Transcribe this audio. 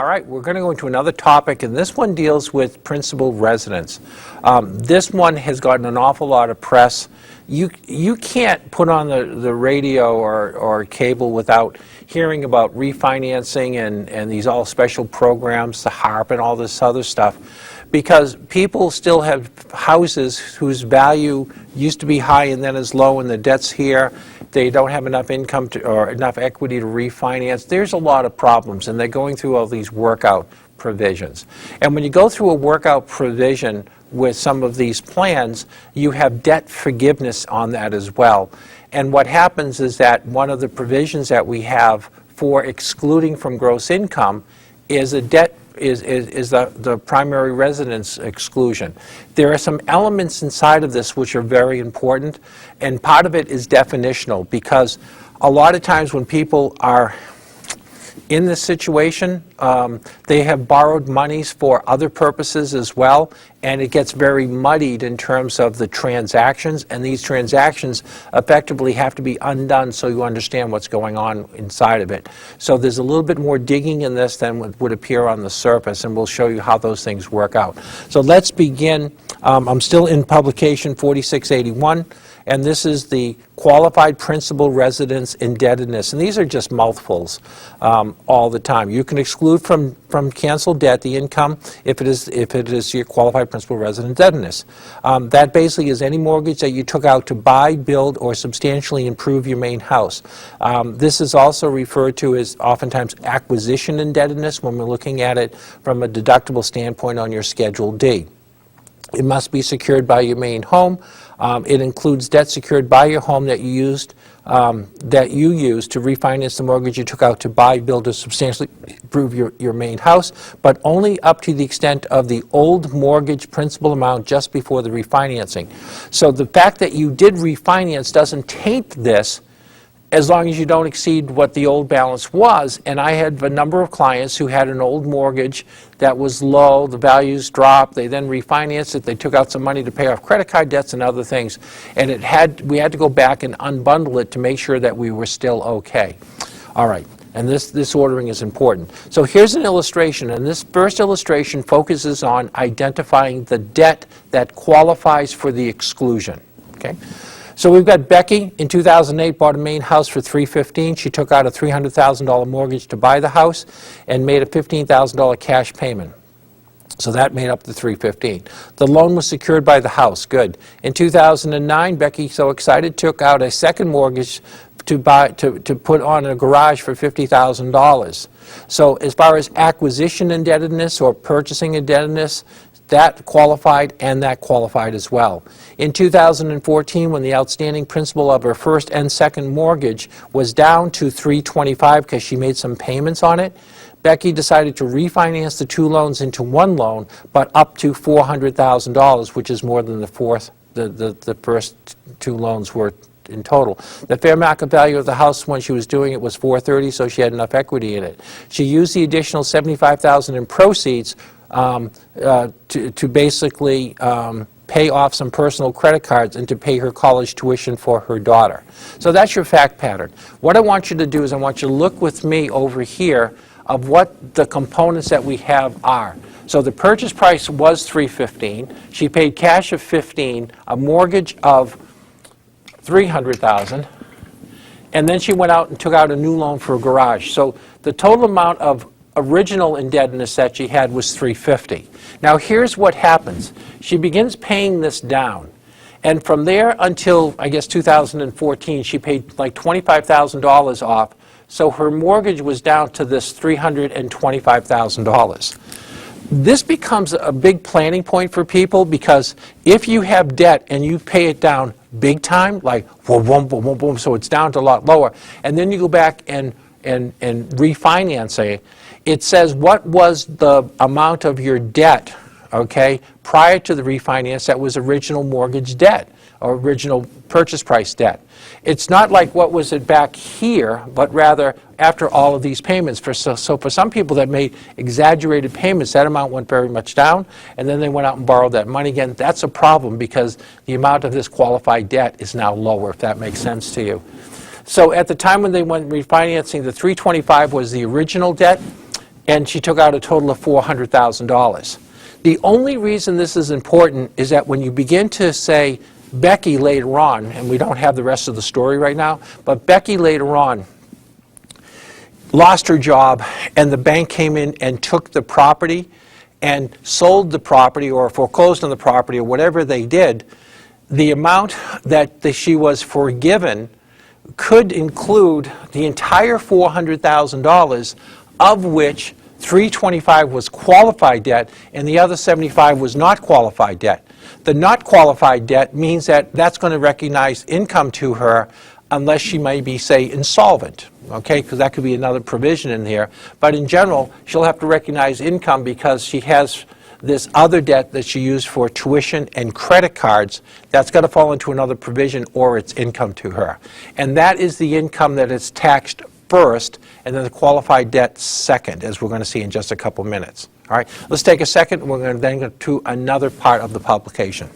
All right, we're going to go into another topic, and this one deals with principal residence. This one has gotten an awful lot of press. You can't put on the radio or cable without hearing about refinancing and these all special programs, the HARP and all this other stuff, because people still have houses whose value used to be high and then is low, and the debt's here. They don't have enough income or enough equity to refinance. There's a lot of problems, and they're going through all these workout provisions. And when you go through a workout provision with some of these plans, you have debt forgiveness on that as well. And what happens is that one of the provisions that we have for excluding from gross income is a debt is the primary residence exclusion. There are some elements inside of this which are very important, and part of it is definitional, because a lot of times when people are in this situation, they have borrowed monies for other purposes as well, and it gets very muddied in terms of the transactions, and these transactions effectively have to be undone so you understand what's going on inside of it. So there's a little bit more digging in this than would appear on the surface, and we'll show you how those things work out. So let's begin. I'm still in publication 4681. And this is the qualified principal residence indebtedness. And these are just mouthfuls all the time. You can exclude from canceled debt the income if it is your qualified principal residence indebtedness. That basically is any mortgage that you took out to buy, build, or substantially improve your main house. This is also referred to as oftentimes acquisition indebtedness when we're looking at it from a deductible standpoint on your Schedule D. It must be secured by your main home. It includes debt secured by your home that you used to refinance the mortgage you took out to buy, build, or substantially improve your main house, but only up to the extent of the old mortgage principal amount just before the refinancing. So the fact that you did refinance doesn't taint this, as long as you don't exceed what the old balance was. And I had a number of clients who had an old mortgage that was low, the values dropped, they then refinanced it, they took out some money to pay off credit card debts and other things, and we had to go back and unbundle it to make sure that we were still okay. All right, and this ordering is important. So here's an illustration, and this first illustration focuses on identifying the debt that qualifies for the exclusion, okay? So we've got Becky in 2008 bought a main house for $315,000. She took out a $300,000 mortgage to buy the house and made a $15,000 cash payment. So that made up the $315,000. The loan was secured by the house. Good. In 2009, Becky, so excited, took out a second mortgage to put on a garage for $50,000. So as far as acquisition indebtedness or purchasing indebtedness, that qualified and that qualified as well. In 2014, when the outstanding principal of her first and second mortgage was down to $325,000 because she made some payments on it, Becky decided to refinance the two loans into one loan, but up to $400,000, which is more than the first two loans were in total. The fair market value of the house when she was doing it was $430,000, so she had enough equity in it. She used the additional $75,000 in proceeds to basically pay off some personal credit cards and to pay her college tuition for her daughter. So that's your fact pattern. What I want you to do is I want you to look with me over here of what the components that we have are. So the purchase price was $315,000. She paid cash of $15,000, a mortgage of $300,000, and then she went out and took out a new loan for a garage. So the total amount of original indebtedness that she had was $350,000. Now here's what happens. She begins paying this down, and from there until I guess 2014 she paid like $25,000 off, so her mortgage was down to this $325,000. This becomes a big planning point for people, because if you have debt and you pay it down big time, like boom, boom, boom, boom, boom, so it's down to a lot lower, and then you go back and refinance it, it says what was the amount of your debt, okay, prior to the refinance that was original mortgage debt or original purchase price debt. It's not like what was it back here, but rather after all of these payments. So for some people that made exaggerated payments, that amount went very much down, and then they went out and borrowed that money again. That's a problem, because the amount of this qualified debt is now lower, if that makes sense to you. So at the time when they went refinancing, the $325,000 was the original debt. and she took out a total of $400,000. The only reason this is important is that when you begin to say Becky later on, and we don't have the rest of the story right now, but Becky later on lost her job, and the bank came in and took the property and sold the property or foreclosed on the property or whatever they did, the amount that she was forgiven could include the entire $400,000, of which $325,000 was qualified debt and the other $75,000 was not qualified debt. The not qualified debt means that that's going to recognize income to her unless she may be, say, insolvent, okay, because that could be another provision in here. But in general, she'll have to recognize income because she has this other debt that she used for tuition and credit cards. That's got to fall into another provision or it's income to her. And that is the income that is taxed first, and then the qualified debt second, as we're going to see in just a couple minutes. All right, let's take a second, and we're going to then go to another part of the publication.